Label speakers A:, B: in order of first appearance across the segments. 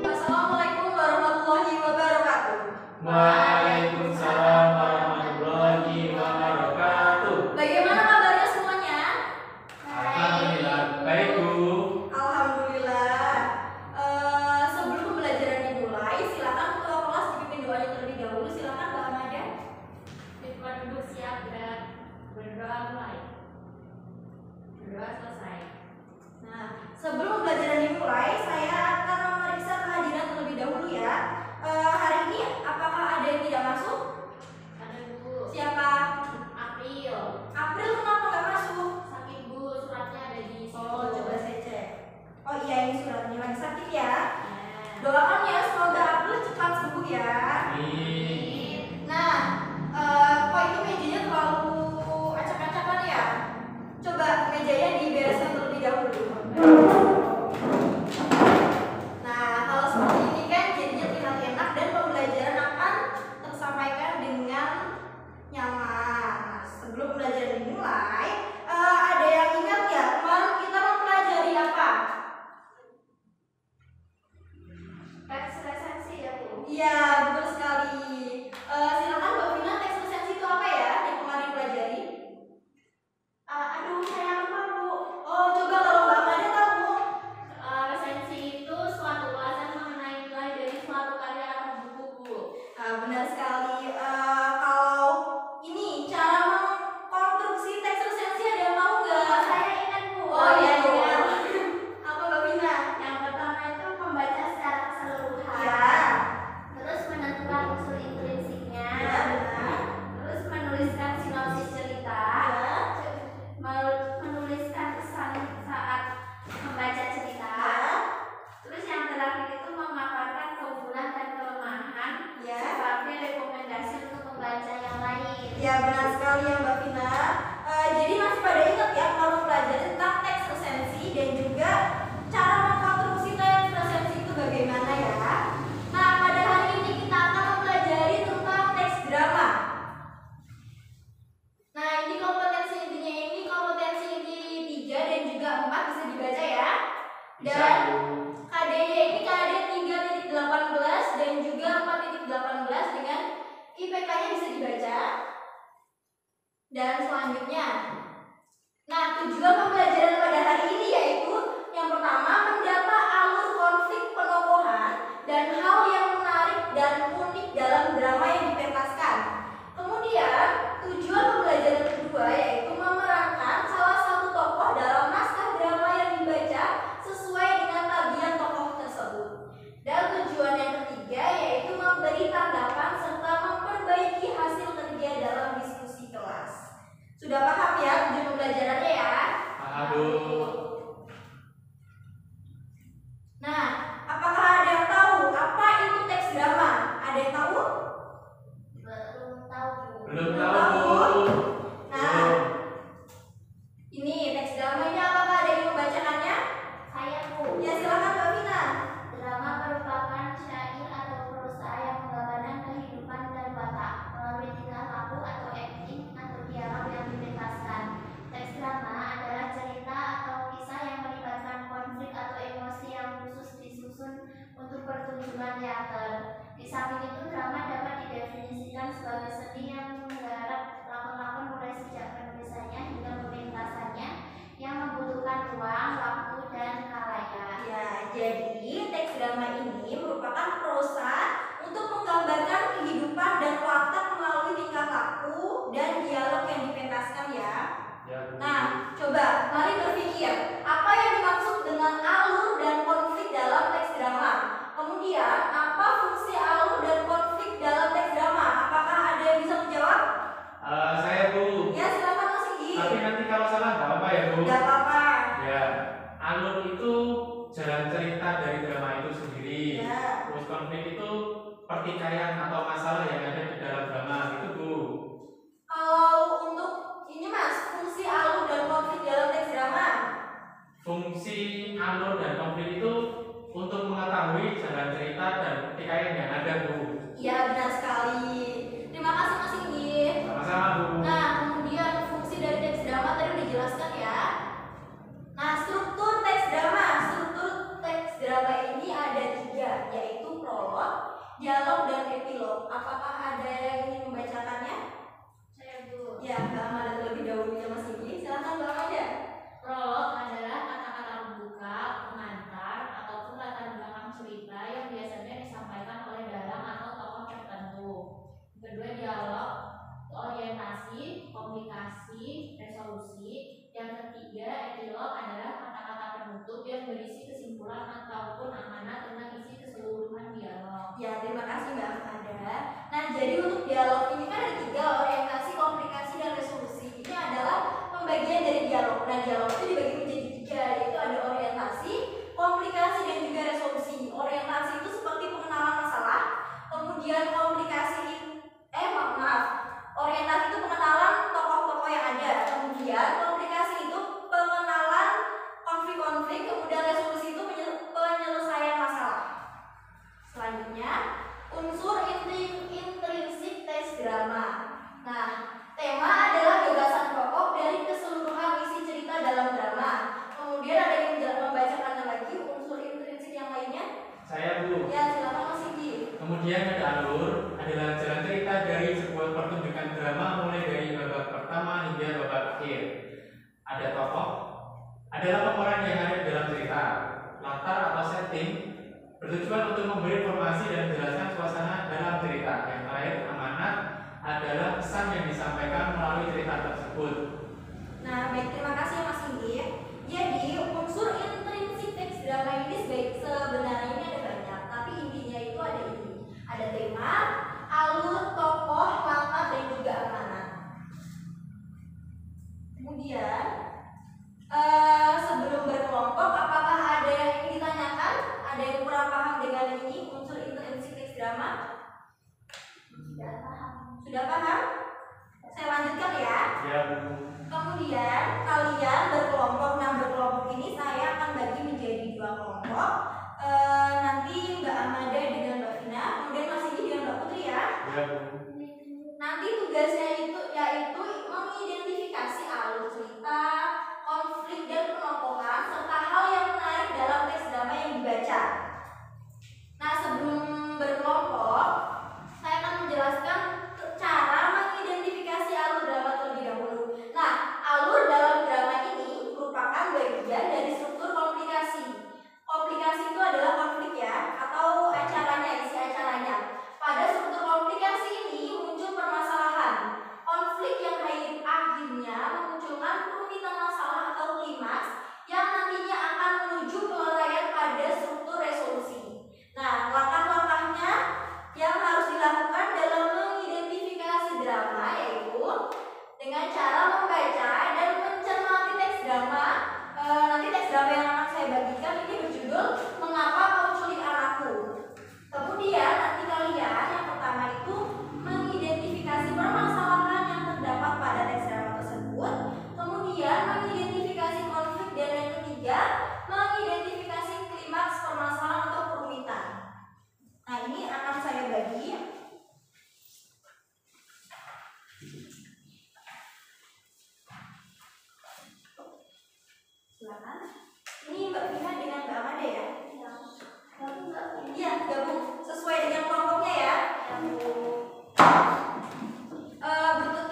A: Assalamualaikum warahmatullahi wabarakatuh.
B: Waalaikumsalam warahmatullahi wabarakatuh.
A: Bagaimana kabarnya semuanya?
B: Alhamdulillah baik, Bu.
A: Alhamdulillah. Sebelum pembelajaran dimulai, silakan ketua kelas dipimpin doanya terlebih dahulu. Silakan Mbak Amada.
C: Siswa duduk siap gerak. Berdoa mulai. Berdoa selesai.
A: Nah, sebelum pembelajaran dimulai, saya akan memeriksa kehadiran terlebih dahulu ya. Hari ini apakah ada yang tidak masuk?
C: Ada Bu.
A: Siapa?
C: April.
A: April kenapa nggak masuk?
C: Sakit Bu, suratnya ada di situ.
A: Oh, coba saya cek. Oh iya, ini suratnya lagi sakit ya.
C: Nah.
A: Doakan ya semoga April cepat sembuh ya.
B: Amin.
A: Nah, kok itu mejanya terlalu acak-acakan ya? Coba mejanya dibereskan terlebih dahulu. Nah, kalau seperti ini kan jadinya terlihat enak dan pembelajaran akan tersampaikan dengan nyaman. Nah, sebelum pembelajaran dimulai, ada yang ingat ya kemarin kita mempelajari apa?
C: Teks resensi ya Bu.
A: Iya, betul sekali. Silakan Mbak Vina, teks resensi itu apa ya yang kemarin pelajari? Aduh, saya lupa Bu. Oh, coba kalau Mbak Amanda tahu.
C: Resensi itu suatu ulasan mengenai nilai dari suatu karya atau buku Bu.
A: Benar sekali. Kalau ini cara mengkonstruksi teks resensi ada yang tahu nggak?
C: Saya ingat Bu.
A: Oh iya, iya. Apa Mbak Vina?
C: Yang pertama itu membaca secara keseluruhan.
A: Ya.
C: Terus menentukan unsur intrinsiknya.
A: Ya, benar.
C: Terus menuliskan sinopsis cerita.
A: Ya.
C: Menuliskan kesan saat membaca cerita.
A: Ya.
C: Terus yang terakhir itu memaparkan keunggulan dan kelemahan
A: Ya.
C: sebagai rekomendasi untuk pembaca yang lain.
A: Ya, benar sekali ya Mbak Vina. Jadi masih pada ingat ya kalau belajar tentang teks resensi dan juga cara mengkonstruksi teks resensi itu bagaimana ya. Nah, pada hari ini kita akan mempelajari tentang teks drama. Nah, ini kompetensi intinya ini kompetensi inti 3 dan juga 4 bisa dibaca ya. Dan KD-nya ini KD 3.18 dan juga 4.18 dengan IPK-nya bisa dibaca. Dan selanjutnya, nah tujuan pembelajaran pada hari ini yaitu yang pertama mendata alur konflik penokohan dan hal yang menarik dan unik dalam drama yang dipentaskan. Kemudian tujuan pembelajaran kedua yaitu memerankan salah satu tokoh dalam naskah drama yang dibaca sesuai dengan tabiat tokoh tersebut. Dan tujuan yang ketiga yaitu memberi tanggapan serta memperbaiki hasil kerja dalam diskusi kelas. Sudah paham ya tujuan pembelajarannya ya?
B: Aduh.
A: Nah, apakah ada yang tahu apa itu teks drama? Ada yang tahu?
C: Belum tahu Bu.
B: Belum tahu, Bu.
A: Nah, ini teks drama ini apakah ada yang membacakannya?
C: Saya Bu.
A: Ya silakan Mbak Vina.
C: Drama merupakan syair atau prosa yang menggambarkan kehidupan dan watak melalui tingkah laku atau acting atau dialog yang dipentaskan. Teks drama adalah cerita atau kisah yang melibatkan konflik atau emosi yang khusus disusun untuk pertunjukan teater. Di samping itu, drama dapat didefinisikan sebagai seni yang menggarap lakon-lakon mulai sejak penulisannya hingga pementasannya yang membutuhkan
A: Tidak apa-apa.
B: Ya, alur itu jalan cerita dari drama itu sendiri.
A: Ya.
B: Terus konflik itu pertikaian atau masalah yang ada di dalam drama itu, Bu.
A: Kalau untuk ini Mas, fungsi alur dan konflik dalam teks drama.
B: Fungsi alur dan konflik itu untuk mengetahui jalan cerita dan pertikaian yang ada, Bu.
A: Iya, benar sekali. Terima kasih Mas Inggi.
B: Sama-sama, Bu.
A: Nah, kemudian fungsi dari teks drama tadi udah dijelaskan ya. Nah, struktur teks drama. Struktur teks drama ini ada 3, yaitu prolog, dialog, dan epilog. Apakah ada yang ingin membacakannya?
C: Saya Bu.
A: Ya, Mbak Amanda terlebih dahulu ya Mas Inggi. Silakan Mbak Amanda.
C: Prolog adalah kata-kata pembuka, pengantar, ataupun latar belakang cerita yang biasanya disampaikan oleh dalang atau tokoh tertentu. Kedua, dialog, orientasi, komunikasi, resolusi. Yang ketiga, epilog adalah kata-kata penutup yang berisi kesimpulan ataupun amanat tentang isi keseluruhan dialog.
A: Ya, terima kasih Mbak Amanda. Nah, jadi untuk dialog ini kan ada 3, orientasi, komunikasi, dan resolusi. Ini adalah pembagian dari dialog. Nah, dialog itu dibagi menjadi 3, yaitu ada orientasi, komunikasi, dan juga resolusi. Orientasi itu seperti pengenalan masalah, kemudian orientasi itu pengenalan tokoh-tokoh yang ada, kemudian komunikasi itu pengenalan konflik-konflik, kemudian resolusi itu penyelesaian masalah. Selanjutnya, unsur intrinsik teks drama. Nah, tema adalah gagasan pokok dari keseluruhan isi cerita dalam drama. Kemudian ada yang membacakannya lagi unsur intrinsik yang lainnya?
B: Saya, Bu.
A: Ya, silakan Mas Sigi.
B: Kemudian ada alur, adalah jalan cerita dari sebuah pertunjukan drama mulai dari babak pertama hingga babak akhir. Ada tokoh, adalah pemeran yang ada di dalam cerita. Latar atau setting bertujuan untuk memberi informasi dan menjelaskan suasana dalam cerita. Yang terakhir, amanat adalah pesan yang disampaikan melalui cerita tersebut.
A: Nah, baik, terima kasih Mas Inggi. Jadi, unsur intrinsik teks drama ini sebenarnya ini ada banyak, tapi intinya itu ada ini. Ada tema, alur, tokoh, latar, dan juga amanat. Kemudian, sebelum berkelompok, apakah ada yang ingin ditanyakan? Ada yang kurang paham dengan ini, unsur intrinsik teks drama?
C: Sudah paham.
A: Sudah paham? Saya lanjutkan ya.
B: Ya, Bu.
A: Kemudian kalian berkelompok. Nah, berkelompok ini saya akan bagi menjadi 2 kelompok. Nanti Mbak Amanda dengan Mbak Vina, kemudian Mas Indi dengan Mbak Putri ya.
B: Ya, Bu.
A: Nanti tugasnya itu yaitu mengidentifikasi alur cerita, konflik, dan penokohan serta hal yang menarik dalam teks drama yang dibaca. Nah, sebelum berkelompok, saya akan menjelaskan cara mengidentifikasi alur drama terlebih dahulu. Nah, alur dalam drama ini merupakan bagian dari struktur komplikasi. Komplikasi itu adalah konflik ya, atau acaranya, isi acaranya. Pada struktur komplikasi ini muncul permasalahan. Konflik yang akhirnya memunculkan perumitan masalah atau klimaks yang nantinya akan menuju penyelesaian pada struktur resolusi. Nah, langkah-langkahnya yang harus dilakukan dalam mengidentifikasi drama yaitu dengan cara membaca dan mencermati teks drama. Nanti teks drama yang akan saya bagikan ini berjudul Mengapa Kau Culik Anakku. Kemudian nanti kalian yang pertama itu mengidentifikasi permasalahan yang terdapat pada teks drama tersebut. Kemudian mengidentifikasi konflik, dan yang ketiga mengidentifikasi klimaks permasalahan atau kerumitan. Nah, ini akan saya bagi. Silakan. Ini Mbak Vina dengan Mbak Amanda ya? Iya, gabung sesuai dengan kelompoknya ya.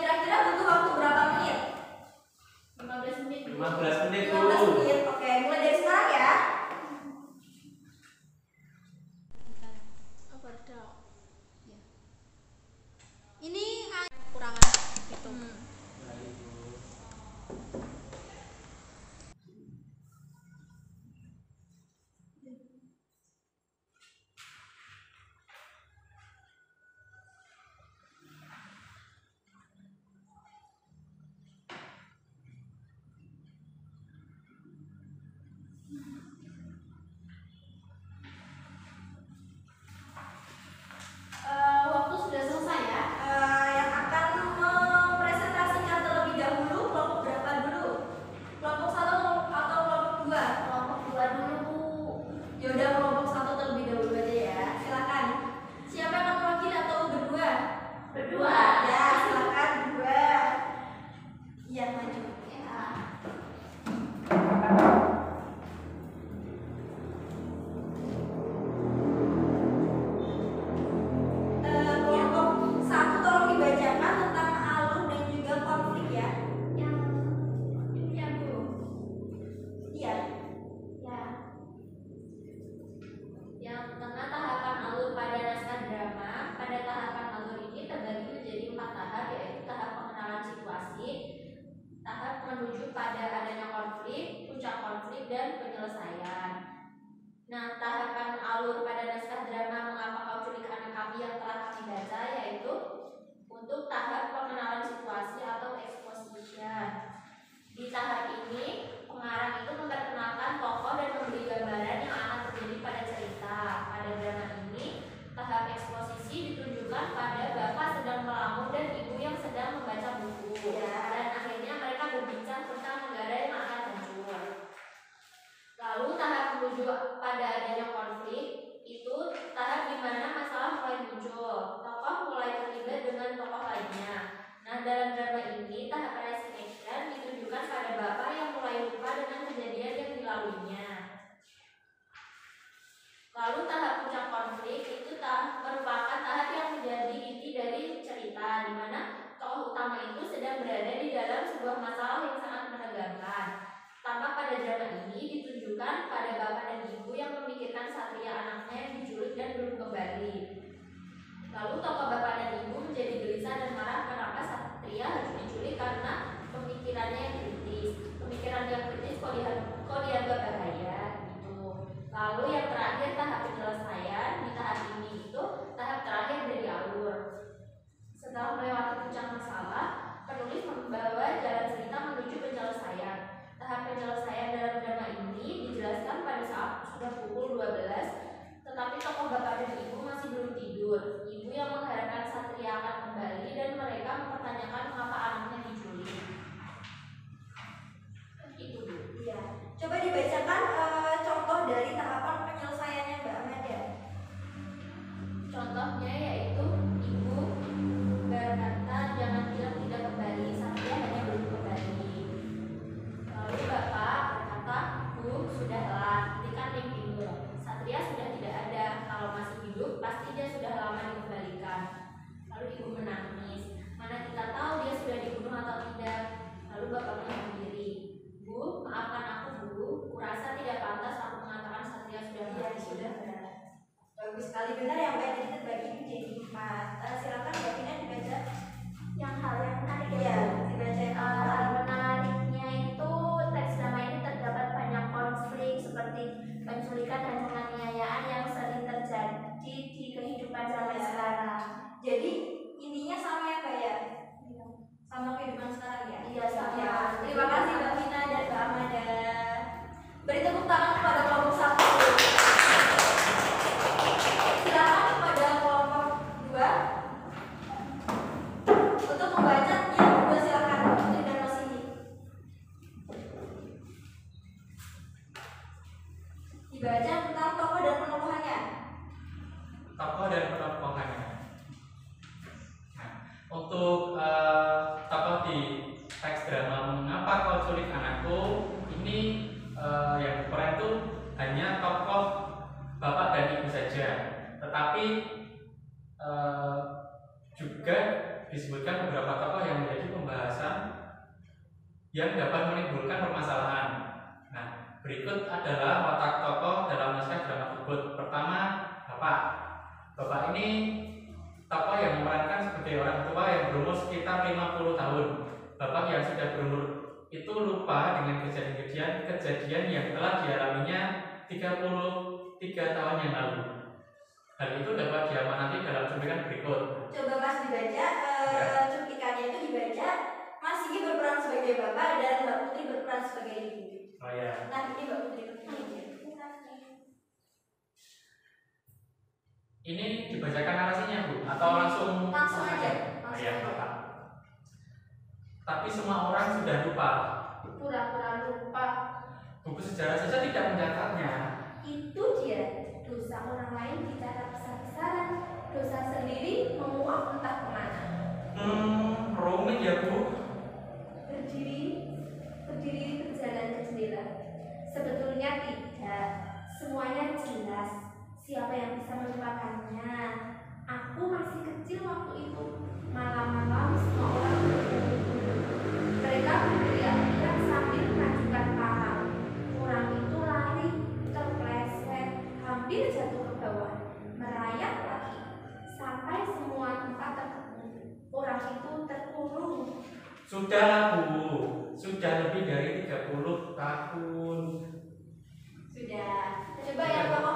A: Kira-kira butuh waktu berapa menit?
C: 15 menit.
B: 15 menit, Bu.
A: 15 menit. Oke, mulai dari sekarang ya.
D: Ini kurangan gitu.
A: Nah, tahapan alur pada naskah drama Mengapa Kau Culik Anak Kami yang telah kami baca yaitu untuk tahap pengenalan situasi atau exposition. Di tahap ini, pengarang itu memperkenalkan tokoh dan memberi gambaran yang akan terjadi pada cerita. Pada drama ini, tahap eksposisi ditunjukkan pada bapak sedang melamun dan ibu yang sedang membaca buku. Dan akhirnya mereka berbincang tentang negara yang akan hancur. Lalu tahap menuju pada adanya konflik itu tahap di mana masalah mulai muncul. Tokoh mulai terlibat dengan tokoh lainnya. Nah, dalam drama ini tahap resignation ditunjukkan pada bapak yang mulai lupa dengan kejadian yang dilaluinya. Lalu tahap puncak konflik itu merupakan tahap yang menjadi inti dari cerita, di mana tokoh utama itu sedang berada di dalam sebuah masalah yang sangat menegangkan. Tampak pada drama ini ditunjukkan pada bapak dan ibu yang memikirkan satria anaknya yang diculik dan belum kembali. Lalu tokoh bapak dan ibu menjadi gelisah dan marah kenapa satria harus diculik karena pemikirannya yang kritis. Pemikiran yang kritis kok dianggap bahaya gitu. Lalu yang terakhir tahap penyelesaian. Di tahap ini itu tahap terakhir dari alur. Setelah melewati puncak masalah, penulis membawa jalan cerita menuju penyelesaian. Tahap penyelesaian dalam drama ini dijelaskan pada saat sudah pukul 12, tetapi tokoh bapak dan ibu masih belum tidur. Ibu yang mengharapkan satria akan kembali dan mereka mempertanyakan mengapa anaknya diculik. Itu Bu.
E: Iya. Coba dibacakan contoh dari tahapan penyelesaiannya Mbak Amanda.
A: Contohnya yaitu ibu berkata jangan bilang tidak kembali, satria hanya belum kembali. Lalu bapak berkata, Bu, sudahlah, berikan mimpimu. Satria sudah tidak ada, kalau masih hidup pasti dia sudah lama dikembalikan. Lalu ibu menangis, mana kita tahu dia sudah dibunuh atau tidak. Lalu bapaknya sendiri, Bu, maafkan aku Bu, kurasa tidak pantas aku mengatakan Satria sudah mati.
E: Sudah. Bagus sekali, benar ya Mbak, jadi terbagi menjadi 4. Silakan Mbak Vina dibaca.
C: Yang hal yang menarik
E: Iya, dibaca.
C: hal menariknya itu teks drama ini terdapat banyak konflik seperti penculikan dan penganiayaan yang sering terjadi di kehidupan zaman sekarang.
E: Jadi intinya sama ya Mbak ya? Sama kehidupan sekarang ya?
C: Iya, sama.
E: Ya. Terima kasih Mbak Vina dan Mbak Amanda. Beri tepuk tangan kepada kelompok 1. Silakan kepada kelompok 2 untuk membaca yang kedua. Silakan Putri dan Mas Indi. Dibaca tentang tokoh dan peneluhannya.
B: Tokoh dan penokohannya. Nah, untuk tokoh di teks drama Mengapa Kau Culik Anakku ini yang berperan itu hanya tokoh bapak dan ibu saja, tetapi juga disebutkan beberapa tokoh yang menjadi pembahasan yang dapat menimbulkan permasalahan. Nah, berikut adalah watak tokoh dalam naskah drama tersebut. Pertama, bapak. Bapak ini tokoh yang memerankan sebagai orang tua yang berumur sekitar 50 tahun. Bapak yang sudah berumur itu lupa dengan kejadian yang telah dialaminya 33 tahun yang lalu. Hal itu dapat diamati dalam cuplikan berikut.
E: Coba Mas dibaca, cuplikannya itu dibaca. Mas Sigi berperan sebagai bapak dan Mbak Putri berperan sebagai ibu.
B: Oh ya.
E: Nah ini Mbak Putri berperan.
B: Ini dibacakan narasinya Bu atau langsung
E: aja.
B: Oh ya, Bapak. Tapi semua orang sudah lupa.
C: Pura-pura lupa.
B: Buku sejarah saja tidak mencatatnya.
C: Itu dia, dosa orang lain dicatat besar-besaran, dosa sendiri menguap entah kemana.
B: Rumit ya Bu.
C: Berdiri berjalan ke jendela. Sebetulnya tidak, semuanya jelas. Siapa yang bisa melupakannya? Aku masih kecil waktu itu. Malam-malam semua orang mereka berteriak-teriak sambil mengajukan paha. Orang itu lari, terpleset, hampir jatuh ke bawah, merayap lagi, sampai semua tempat terkepung. Orang itu terkurung.
B: Sudah Bu, sudah lebih dari 30 tahun.
E: Sudah. Coba yang tokoh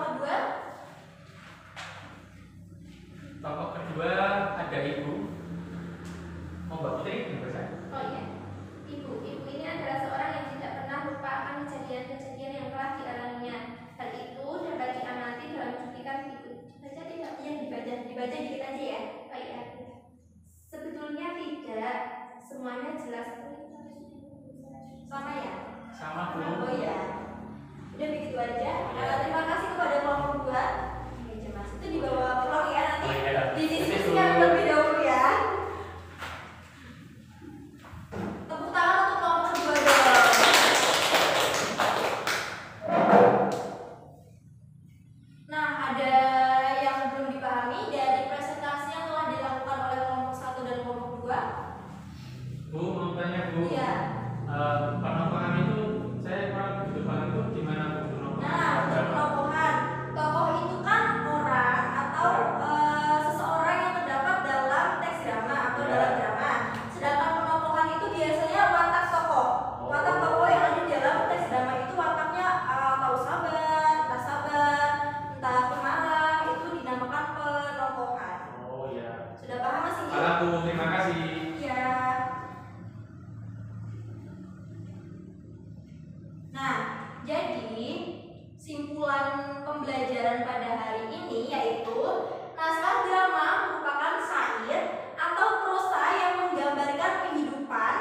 E: Sama ya?
B: Sama Bu.
E: Oh iya. Udah begitu aja. Terima kasih kepada kelompok 2. Meja Mas itu di bawah pulang ya nanti.
B: Oh iya.
E: Didiskusikan terlebih dahulu ya. Tepuk tangan untuk kelompok 2 dong. Nah, ada yang belum dipahami dari presentasi yang telah dilakukan oleh kelompok 1 dan kelompok 2?
B: Bu, mau tanya Bu.
E: Iya.
B: Penongkongan itu saya kurang begitu paham itu gimana Bu penongkongan?
E: Nah, untuk penongkongan, tokoh itu kan orang atau seseorang yang terdapat dalam teks drama atau dalam drama. Sedangkan penongkongan itu biasanya watak tokoh. Watak tokoh yang ada di dalam teks drama itu wataknya tahu sabar, entah sabar, entah pemarah, itu dinamakan penongkongan.
B: Oh iya.
E: Sudah paham Mas Inggi?
B: Paham Bu, terima kasih.
E: Iya. Nah, jadi simpulan pembelajaran pada hari ini yaitu naskah drama merupakan syair atau prosa yang menggambarkan kehidupan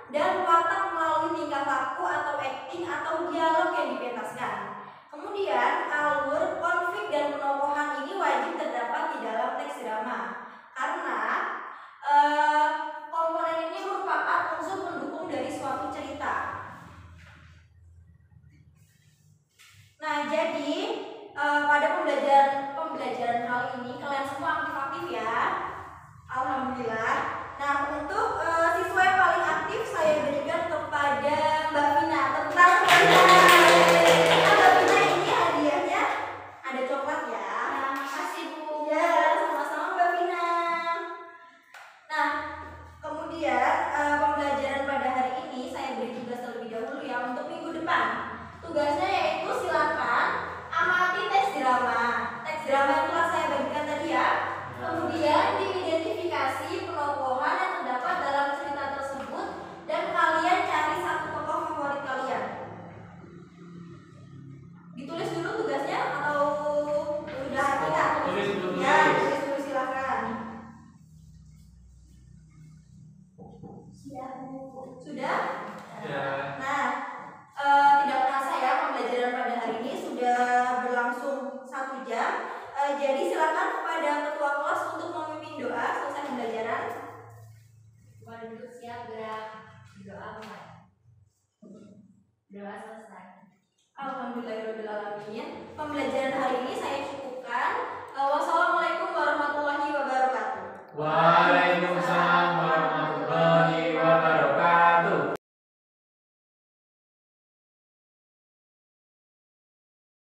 E: dan watak melalui tingkah laku atau akting atau dialog yang dipentaskan. Kemudian alur, konflik, dan penokohan ini wajib terdapat di dalam teks drama karena komponen ini merupakan unsur pendukung dari suatu cerita. Nah, jadi pada pembelajaran kali ini kalian semua aktif-aktif ya. Alhamdulillah. Nah, untuk siswa yang paling aktif saya berikan kepada Mbak Vina. Tepuk tangan Mbak Vina. Nah, Mbak Vina ini hadiahnya ada coklat ya.
C: Nah, makasih Bu.
E: Ya, sama-sama Mbak Vina. Nah, kemudian pembelajaran pada hari ini saya beri tugas terlebih dahulu ya untuk minggu depan. Tugasnya yaitu silakan amati teks drama. Teks drama yang telah saya bagikan tadi ya. Kemudian diidentifikasi penokohan yang terdapat dalam cerita tersebut dan kalian cari satu tokoh favorit kalian. Ditulis dulu tugasnya atau udah tidak?
B: Tulis dulu.
E: Ya, tulis dulu silakan. Sudah?
B: Ya.
E: Nah, tidak terasa ya pembelajaran pada hari ini sudah berlangsung 1 jam. Jadi silakan kepada ketua kelas untuk memimpin doa selesai pembelajaran.
C: Mari duduk siap gerak doa mulai. Doa selesai.
E: Alhamdulillahirobbilalamin. Pembelajaran hari ini saya cukupkan. Wassalamualaikum